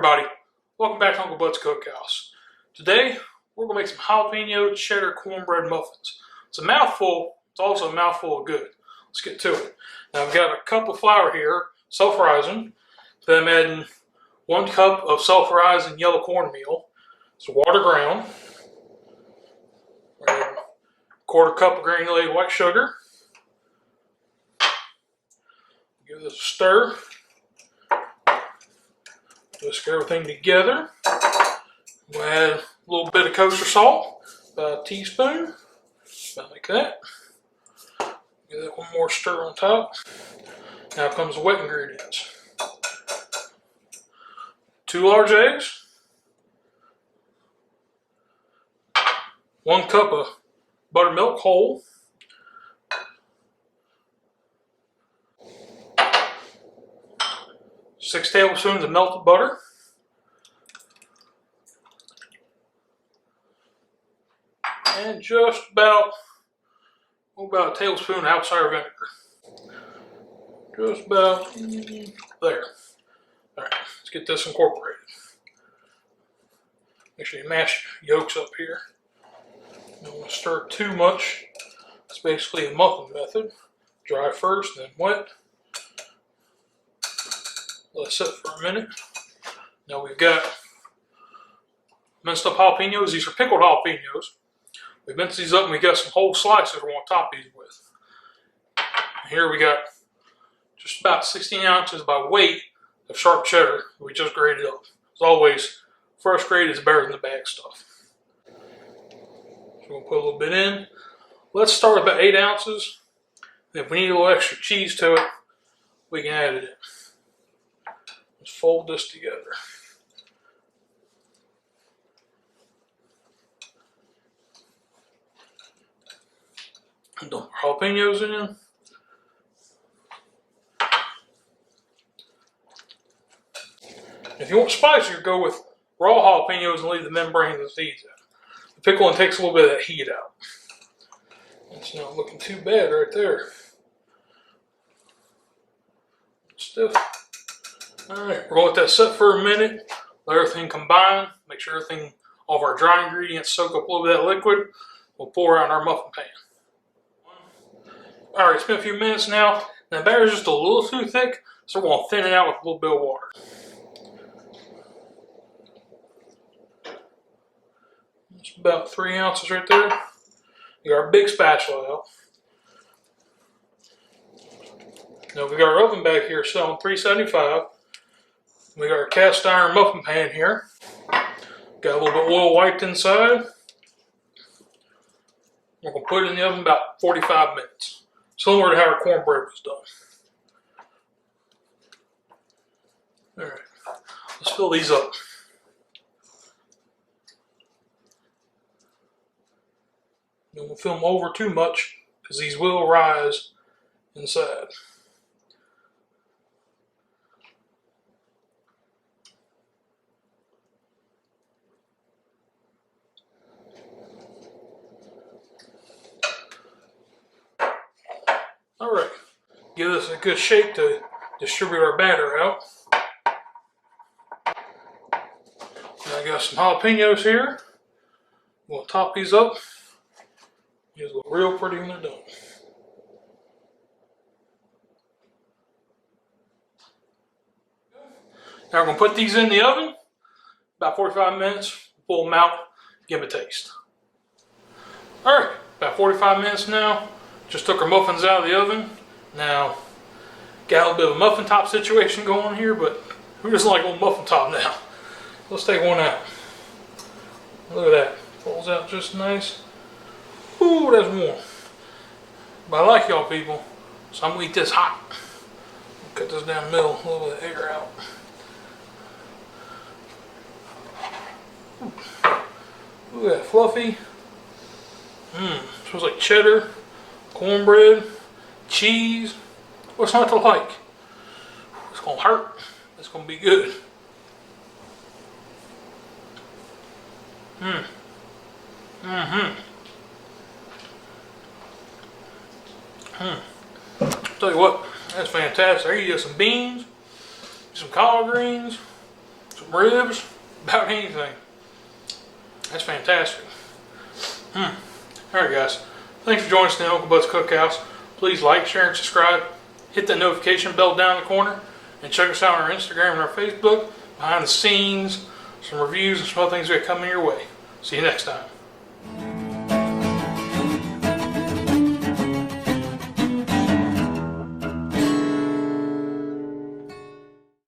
everybody, welcome back to Uncle Bud's Cookhouse. Today we're going to make some jalapeno cheddar cornbread muffins. It's a mouthful, it's also a mouthful of good. Let's get to it. Now I've got a cup of flour here, self-rising. Then I'm adding 1 cup of self-rising yellow cornmeal. It's water ground. And 1/4 cup of granulated white sugar. Give this a stir. Whisk everything together. We'll add a little bit of kosher salt, about a teaspoon, about like that. Give that one more stir on top. Now comes the wet ingredients. 2 large eggs, 1 cup of buttermilk whole, 6 tablespoons of melted butter, and just about a tablespoon of apple cider vinegar. Just about there. Alright, let's get this incorporated. Make sure you mash yolks up here. Don't want to stir it too much. It's basically a muffin method. Dry first, then wet. Let it sit for a minute. Now we've got minced up jalapenos. These are pickled jalapenos. We minced these up and we got some whole slices we want to top these with. And here we got just about 16 ounces by weight of sharp cheddar we just grated up. As always, fresh grated is better than the bag stuff. So we're going to put a little bit in. Let's start with about 8 ounces. And if we need a little extra cheese to it, we can add it in. Let's fold this together. And dump our jalapenos in. If you want spicier, go with raw jalapenos and leave the membrane of the seeds out. The pickling takes a little bit of that heat out. It's not looking too bad right there. Stiff. Alright, we're going to let that set for a minute. Let everything combine. Make sure everything, all of our dry ingredients soak up a little bit of that liquid. We'll pour it out in our muffin pan. Alright, it's been a few minutes now. The batter is just a little too thick, so we're going to thin it out with a little bit of water. It's about 3 ounces right there. We got our big spatula out. Now we got our oven back here set on 375. We got our cast iron muffin pan here. Got a little bit of oil wiped inside. We're going to put it in the oven about 45 minutes. Similar to how our cornbread was done. Alright, let's fill these up. Don't fill them over too much because these will rise inside. Alright, give this a good shake to distribute our batter out. Now I got some jalapenos here. We'll top these up. These look real pretty when they're done. Now we're going to put these in the oven. About 45 minutes. Pull them out. Give them a taste. Alright, about 45 minutes now. Just took our muffins out of the oven. Now, got a little bit of a muffin top situation going on here, but who doesn't like a little muffin top now? Let's take one out. Look at that. Falls out just nice. Ooh, that's warm. But I like y'all people, so I'm going to eat this hot. Cut this down the middle, a little bit of air out. Ooh, that fluffy. Smells like cheddar, cornbread, cheese. What's not to like? It's going to hurt. It's going to be good. Tell you what, that's fantastic. I eat some beans, some collard greens, some ribs, about anything. That's fantastic. Alright guys, thanks for joining us in the Uncle Bud's Cookhouse. Please like, share, and subscribe. Hit that notification bell down in the corner. And check us out on our Instagram and our Facebook. Behind the scenes, some reviews and some other things that are coming your way. See you next time.